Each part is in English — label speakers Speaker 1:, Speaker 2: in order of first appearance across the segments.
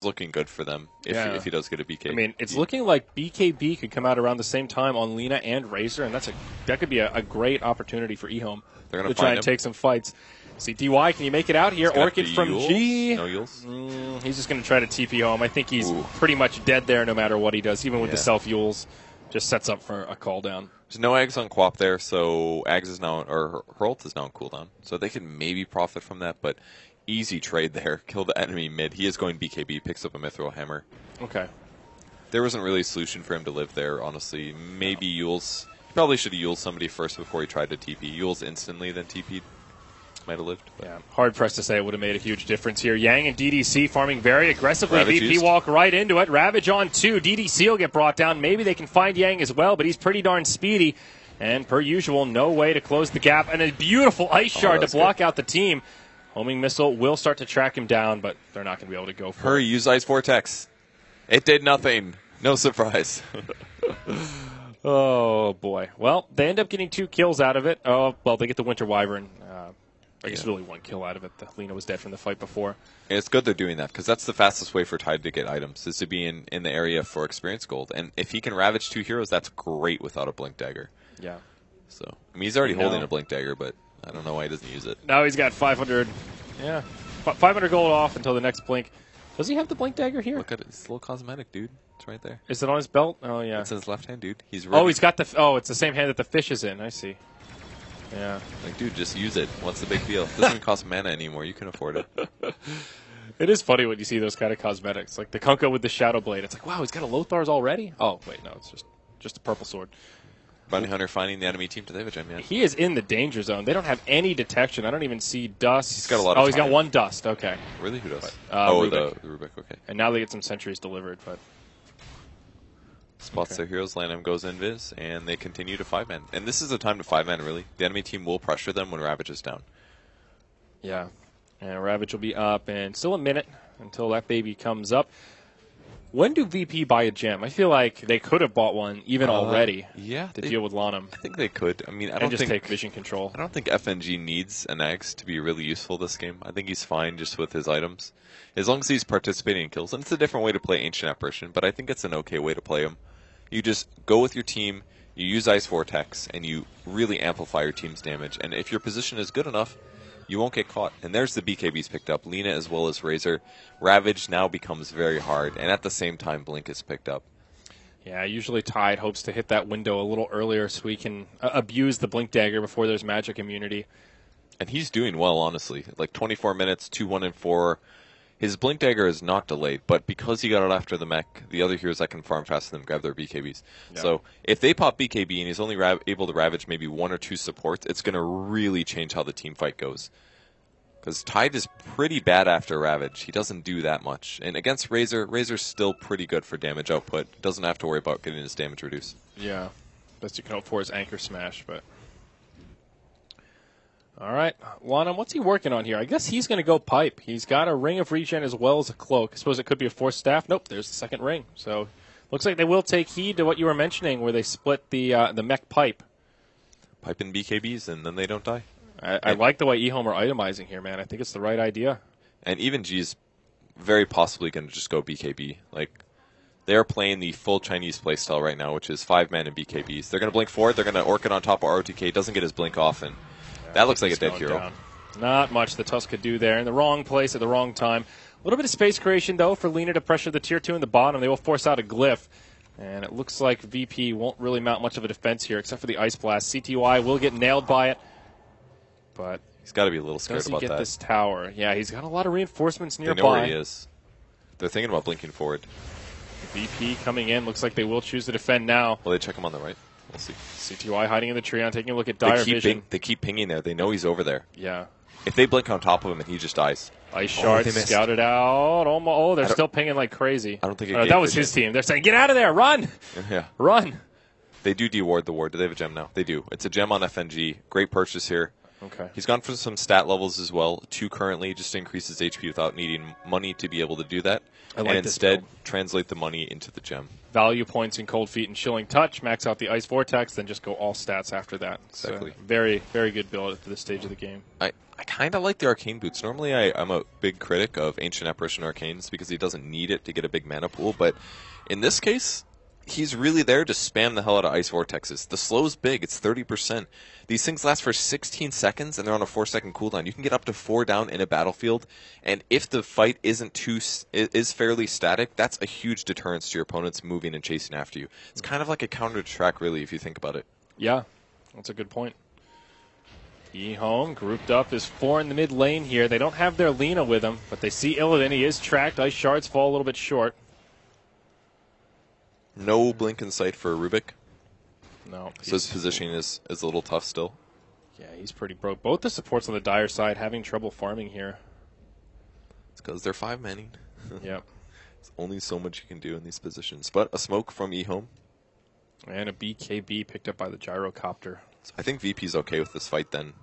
Speaker 1: looking good for them if he does get a BK.
Speaker 2: I mean, it's looking like BKB could come out around the same time on Lina and Razor, and that could be a great opportunity for eHome to try and take some fights. CTY, can you make it out here? Orchid from
Speaker 1: Yules.
Speaker 2: G.
Speaker 1: No Yules?
Speaker 2: He's just going to try to TP home. I think he's pretty much dead there no matter what he does, even with the self-Yules. Just sets up for a call down.
Speaker 1: There's no Ags on Quap there, so Ags is now, or her ult is now on cooldown. So they can maybe profit from that, but easy trade there. Kill the enemy mid. He is going BKB, picks up a Mithril Hammer.
Speaker 2: Okay.
Speaker 1: There wasn't really a solution for him to live there, honestly. Maybe Yules. He probably should have Yules somebody first before he tried to TP. Yules instantly, then TP'd. Might have lived. But.
Speaker 2: Yeah, hard pressed to say it would have made a huge difference here. Yang and DDC farming very aggressively.
Speaker 1: Ravage
Speaker 2: VP
Speaker 1: used.
Speaker 2: walk right into it. Ravage on 2. DDC will get brought down. Maybe they can find Yang as well, but he's pretty darn speedy. And per usual, no way to close the gap. And a beautiful ice shard to block out the team. Homing missile will start to track him down, but they're not going to be able to go for
Speaker 1: Hurry,
Speaker 2: it.
Speaker 1: use Ice Vortex. It did nothing. No surprise.
Speaker 2: Oh, boy. Well, they end up getting 2 kills out of it. Oh, well, they get the Winter Wyvern. I guess really 1 kill out of it. Lina was dead from the fight before.
Speaker 1: And it's good they're doing that, because that's the fastest way for Tide to get items, is to be in the area for experience gold. And if he can ravage 2 heroes, that's great without a Blink Dagger.
Speaker 2: Yeah.
Speaker 1: So, I mean, he's already holding a Blink Dagger, but I don't know why he doesn't use it.
Speaker 2: Now he's got 500. Yeah. 500 gold off until the next blink. Does he have the Blink Dagger here?
Speaker 1: Look at it. It's a little cosmetic, dude. It's right there.
Speaker 2: Is it on his belt? Oh, yeah.
Speaker 1: It's in his left hand, dude. He's ready.
Speaker 2: Oh, he's got the... Oh, it's the same hand that the fish is in. I see. Yeah.
Speaker 1: Like, dude, just use it. What's the big deal? It doesn't even cost mana anymore. You can afford it.
Speaker 2: It is funny when you see those kind of cosmetics. Like the Kunkka with the Shadow Blade. It's like, wow, he's got a Lothar's already? Oh, wait, no. It's just a purple sword.
Speaker 1: Bounty Hunter finding the enemy team. Do they have a gem yet?
Speaker 2: He is in the danger zone. They don't have any detection. I don't even see dust.
Speaker 1: He's got a lot of
Speaker 2: he's got 1 dust. Okay.
Speaker 1: Really? Who does?
Speaker 2: Rubik.
Speaker 1: The Rubik. Okay.
Speaker 2: And now they get some sentries delivered, but...
Speaker 1: Spots their heroes, Lanham goes invis, and they continue to 5-man. And this is a time to 5-man, really. The enemy team will pressure them when Ravage is down.
Speaker 2: Yeah. And Ravage will be up, and still a minute until that baby comes up. When do VP buy a gem? I feel like they could have bought one even already to deal with Lanham.
Speaker 1: I think they could. I mean, I
Speaker 2: don't
Speaker 1: don't
Speaker 2: think
Speaker 1: think
Speaker 2: take vision control.
Speaker 1: I don't think FNG needs an Axe to be really useful this game. I think he's fine just with his items. As long as he's participating in kills. And it's a different way to play Ancient Apparition, but I think it's an okay way to play him. You just go with your team, you use Ice Vortex, and you really amplify your team's damage. And if your position is good enough, you won't get caught. And there's the BKBs picked up. Lina as well as Razor. Ravage now becomes very hard. And at the same time, Blink is picked up.
Speaker 2: Yeah, usually Tide hopes to hit that window a little earlier so we can abuse the Blink Dagger before there's magic immunity.
Speaker 1: And he's doing well, honestly. Like 24 minutes, 2-1 and 4. His Blink Dagger is not delayed, but because he got it after the mech, the other heroes that can farm faster than him grab their BKBs. Yeah. So if they pop BKB and he's only able to ravage maybe 1 or 2 supports, it's going to really change how the team fight goes. Because Tide is pretty bad after Ravage. He doesn't do that much. And against Razor, Razor's still pretty good for damage output. Doesn't have to worry about getting his damage reduced.
Speaker 2: Yeah. Best you can hope for is Anchor Smash, but... All right. Lanham, what's he working on here? I guess he's going to go pipe. He's got a Ring of Regen as well as a Cloak. I suppose it could be a 4th staff. Nope, there's the 2nd ring. So looks like they will take heed to what you were mentioning where they split the mech pipe.
Speaker 1: Pipe in BKBs, and then they don't die.
Speaker 2: I like the way eHome are itemizing here, man. I think it's the right idea.
Speaker 1: And even G's very possibly going to just go BKB. Like, they're playing the full Chinese playstyle right now, which is 5-man and BKBs. They're going to blink forward. They're going to Orchid on top of ROTK. Doesn't get his blink off, and that looks like a dead hero.
Speaker 2: Down. Not much the Tusk could do there. In the wrong place at the wrong time. A little bit of space creation, though, for Lina to pressure the Tier 2 in the bottom. They will force out a Glyph. And it looks like VP won't really mount much of a defense here, except for the Ice Blast. CTY will get nailed by it. But
Speaker 1: he's got to be a little scared about that.
Speaker 2: Does he get this tower? Yeah, he's got a lot of reinforcements nearby.
Speaker 1: They know where he is. They're thinking about blinking forward.
Speaker 2: VP coming in. Looks like they will choose to defend now.
Speaker 1: Will they check him on the right? We'll see.
Speaker 2: CTY hiding in the tree. I'm taking a look at Dire Vision.
Speaker 1: They keep pinging there. They know he's over there.
Speaker 2: Yeah.
Speaker 1: If they blink on top of him and he just dies.
Speaker 2: Ice Shard scouted out. Oh, they're still pinging like crazy.
Speaker 1: I don't think
Speaker 2: that was his team. They're saying, get out of there. Run.
Speaker 1: Yeah.
Speaker 2: Run.
Speaker 1: They do deward the ward. Do they have a gem now? They do. It's a gem on FNG. Great purchase here.
Speaker 2: Okay.
Speaker 1: He's gone for some stat levels as well. 2 currently, just to increase his HP without needing money to be able to do that.
Speaker 2: Like
Speaker 1: and instead, translate the money into the gem.
Speaker 2: Value points in Cold Feet and Chilling Touch, max out the Ice Vortex, then just go all stats after that.
Speaker 1: Exactly.
Speaker 2: Very, very good build for this stage of the game.
Speaker 1: I kind of like the Arcane Boots. Normally, I'm a big critic of Ancient Apparition Arcanes because he doesn't need it to get a big mana pool, but in this case, he's really there to spam the hell out of Ice Vortexes. The slow's big. It's 30%. These things last for 16 seconds, and they're on a 4-second cooldown. You can get up to 4 down in a battlefield, and if the fight is fairly static, that's a huge deterrence to your opponents moving and chasing after you. It's kind of like a counter to track, really, if you think about it.
Speaker 2: Yeah, that's a good point. E-Home grouped up is 4 in the mid lane here. They don't have their Lina with him, but they see Illidan. He is tracked. Ice Shards fall a little bit short.
Speaker 1: No blink in sight for Rubik.
Speaker 2: No.
Speaker 1: So his positioning is a little tough still.
Speaker 2: Yeah, he's pretty broke. Both the supports on the Dire side having trouble farming here.
Speaker 1: It's because they're 5-manning.
Speaker 2: Yep.
Speaker 1: There's only so much you can do in these positions. But a smoke from E-Home.
Speaker 2: And a BKB picked up by the Gyrocopter.
Speaker 1: So I think VP's okay with this fight then.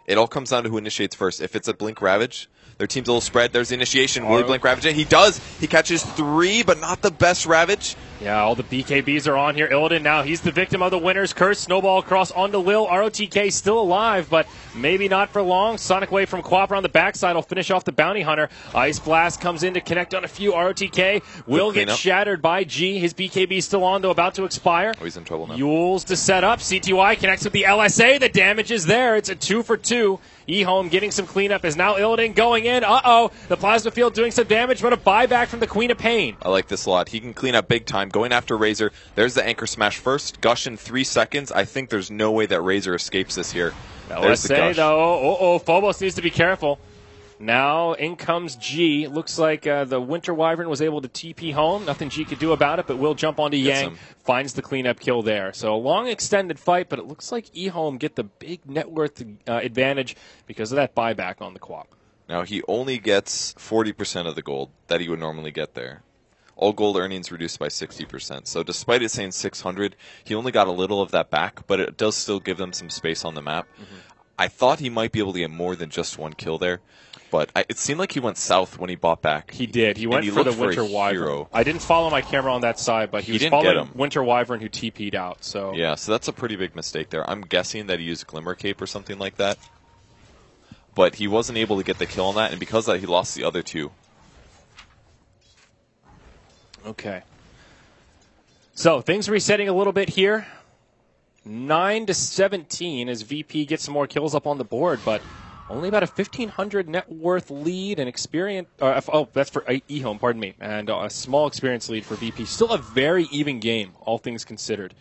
Speaker 1: It all comes down to who initiates first. If it's a Blink Ravage, their team's a little spread. There's the initiation. Will he Blink Ravage it? He does. He catches 3, but not the best Ravage.
Speaker 2: Yeah, all the BKBs are on here. Illidan now, he's the victim of the winner's curse. Snowball across onto Lil. ROTK still alive, but maybe not for long. Sonic Wave from Quapper on the backside will finish off the Bounty Hunter. Ice Blast comes in to connect on a few. ROTK will get shattered by G. His BKB still on, though about to expire.
Speaker 1: Oh, he's in trouble now.
Speaker 2: Yules to set up. CTY connects with the LSA. The damage is there. It's a 2 for 2. E-Home getting some cleanup as now Illidan going in. Uh-oh. The Plasma Field doing some damage, but a buyback from the Queen of Pain.
Speaker 1: I like this a lot. He can clean up big time. Going after Razor. There's the Anchor Smash first. Gush in 3 seconds. I think there's no way that Razor escapes this here. There's the Gush.
Speaker 2: Though. Phobos needs to be careful. Now in comes G. Looks like the Winter Wyvern was able to TP home. Nothing G could do about it, but will jump onto Yang. Finds the cleanup kill there. So a long extended fight, but it looks like E-Home get the big net worth advantage because of that buyback on the Quap.
Speaker 1: Now he only gets 40% of the gold that he would normally get there. All gold earnings reduced by 60%. So despite it saying 600, he only got a little of that back, but it does still give them some space on the map. I thought he might be able to get more than just 1 kill there, but it seemed like he went south when he bought back.
Speaker 2: He did. He went for the Winter Wyvern. I didn't follow my camera on that side, but he was following Winter Wyvern who TP'd out. So
Speaker 1: yeah, so that's a pretty big mistake there. I'm guessing that he used Glimmer Cape or something like that, but he wasn't able to get the kill on that, and because of that, he lost the other 2.
Speaker 2: Okay. So things resetting a little bit here. 9-17 as VP gets some more kills up on the board, but only about a 1,500 net worth lead and experience. That's for E-Home, pardon me, and a small experience lead for VP. Still a very even game, all things considered.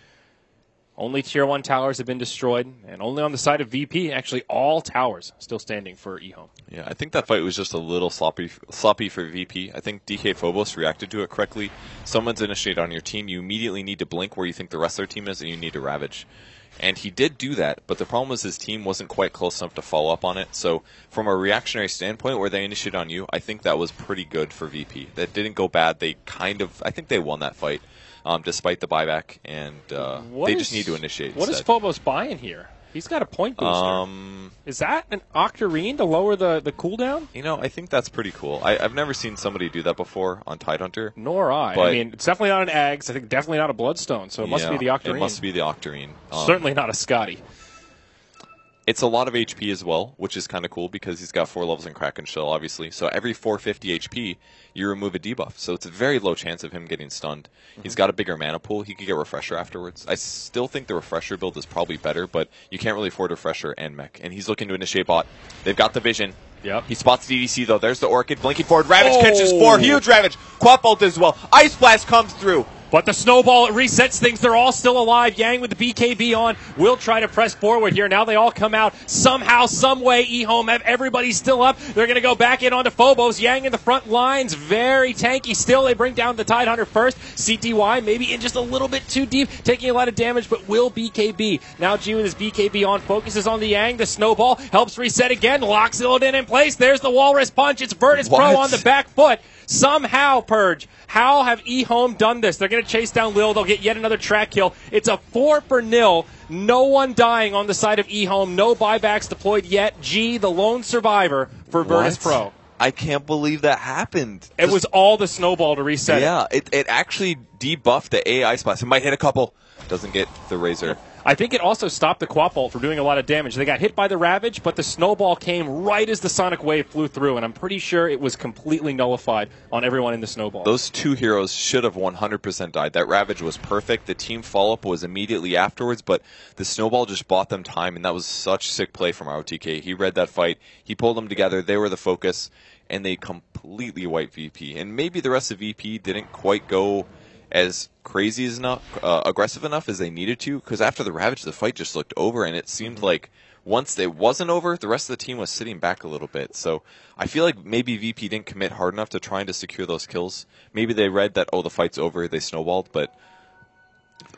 Speaker 2: Only Tier 1 towers have been destroyed, and only on the side of VP, actually all towers still standing for E-Home.
Speaker 1: Yeah, I think that fight was just a little sloppy for VP. I think DK Phobos reacted to it correctly. Someone's initiated on your team, you immediately need to blink where you think the rest of their team is, and you need to Ravage. And he did do that, but the problem was his team wasn't quite close enough to follow up on it. So from a reactionary standpoint, where they initiated on you, I think that was pretty good for VP. That didn't go bad. I think they won that fight. Despite the buyback, and they just need to initiate.
Speaker 2: What is Phobos buying here? He's got a point booster. Is that an Octarine to lower the cooldown?
Speaker 1: You know, I think that's pretty cool. I've never seen somebody do that before on Tidehunter.
Speaker 2: Nor I. I mean, it's definitely not an Eggs. I think definitely not a Bloodstone, so it must be the Octarine.
Speaker 1: It must be the Octarine.
Speaker 2: Certainly not a Scotty.
Speaker 1: It's a lot of HP as well, which is kind of cool because he's got 4 levels in Kraken Shell, obviously. So every 450 HP, you remove a debuff. So it's a very low chance of him getting stunned. He's got a bigger mana pool. He could get Refresher afterwards. I still think the Refresher build is probably better, but you can't really afford Refresher and Mech. And he's looking to initiate bot. They've got the vision.
Speaker 2: Yep.
Speaker 1: He spots DDC, though. There's the Orchid. Blinking forward. Ravage catches 4. Huge Ravage. Quap ult as well. Ice Blast comes through.
Speaker 2: But the snowball, it resets things. They're all still alive. Yang with the BKB on will try to press forward here. Now they all come out. Somehow, some way, E-Home have everybody still up. They're going to go back in onto Phobos. Yang in the front lines. Very tanky still. They bring down the Tidehunter first. CTY maybe in just a little bit too deep, taking a lot of damage, but will BKB. Now G with his BKB on, focuses on the Yang. The snowball helps reset again. Locks it in place. There's the Walrus Punch. It's Virtus Pro on the back foot. Somehow, Purge, how have eHome done this? They're going to chase down Lil. They'll get yet another track kill. It's a 4-0. No one dying on the side of eHome. No buybacks deployed yet. G, the lone survivor for Virtus Pro.
Speaker 1: I can't believe that happened.
Speaker 2: It was all the snowball to reset it.
Speaker 1: It actually debuffed the AI splash. It might hit a couple. Doesn't get the Razor.
Speaker 2: I think it also stopped the Quap ult from doing a lot of damage. They got hit by the Ravage, but the snowball came right as the Sonic Wave flew through, and I'm pretty sure it was completely nullified on everyone in the snowball.
Speaker 1: Those two heroes should have 100% died. That Ravage was perfect. The team follow-up was immediately afterwards, but the snowball just bought them time, and that was such sick play from ROTK. He read that fight. He pulled them together. They were the focus, and they completely wiped VP. And maybe the rest of VP didn't quite go as crazy as enough, aggressive enough as they needed to, because after the Ravage, the fight just looked over, and it seemed like once it wasn't over, the rest of the team was sitting back a little bit. So I feel like maybe VP didn't commit hard enough to trying to secure those kills. Maybe they read that, oh, the fight's over, they snowballed, but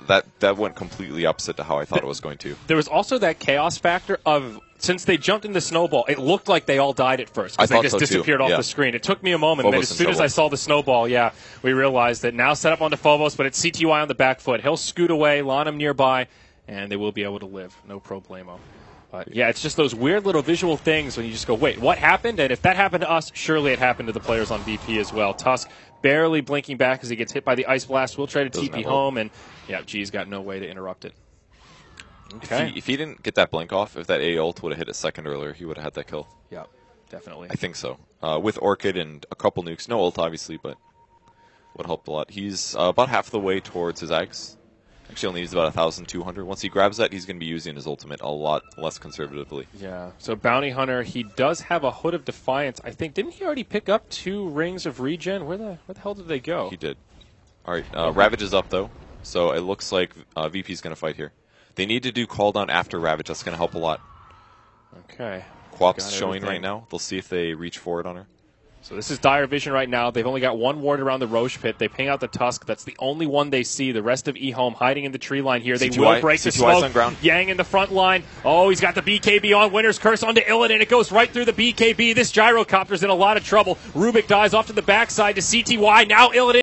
Speaker 1: that went completely opposite to how I thought it was going to.
Speaker 2: There was also that chaos factor of, since they jumped into snowball, it looked like they all died at first because they just disappeared off the screen. It took me a moment, and then as soon as I saw the snowball, we realized that now set up onto Phobos, but it's CTY on the back foot. He'll scoot away, Lanham nearby, and they will be able to live. No problemo. But yeah, it's just those weird little visual things when you just go, wait, what happened? And if that happened to us, surely it happened to the players on VP as well. Tusk barely blinking back as he gets hit by the Ice Blast. We'll try to TP home, and G's got no way to interrupt it. Okay.
Speaker 1: If he didn't get that blink off, if that A ult would have hit a second earlier, he would have had that kill.
Speaker 2: Yeah, definitely.
Speaker 1: I think so. With Orchid and a couple nukes, no ult obviously, but would help a lot. He's about half the way towards his Ags. Actually only needs about 1,200. Once he grabs that, he's going to be using his ultimate a lot less conservatively.
Speaker 2: Yeah, so Bounty Hunter, he does have a Hood of Defiance. I think, didn't he already pick up 2 Rings of Regen? Where the hell did they go?
Speaker 1: He did. All right, Ravage is up, though, so it looks like VP's going to fight here. They need to do call down after Ravage. That's going to help a lot.
Speaker 2: Okay.
Speaker 1: Quap's showing right now. They'll see if they reach forward on her.
Speaker 2: So this is dire vision right now. They've only got 1 ward around the Roche pit. They ping out the Tusk. That's the only one they see. The rest of eHome hiding in the tree line here. They will break the smoke.
Speaker 1: On ground.
Speaker 2: Yang in the front line. Oh, he's got the BKB on. Winner's Curse onto Illidan. It goes right through the BKB. This gyrocopter's in a lot of trouble. Rubik dies off to the backside to CTY. Now Illidan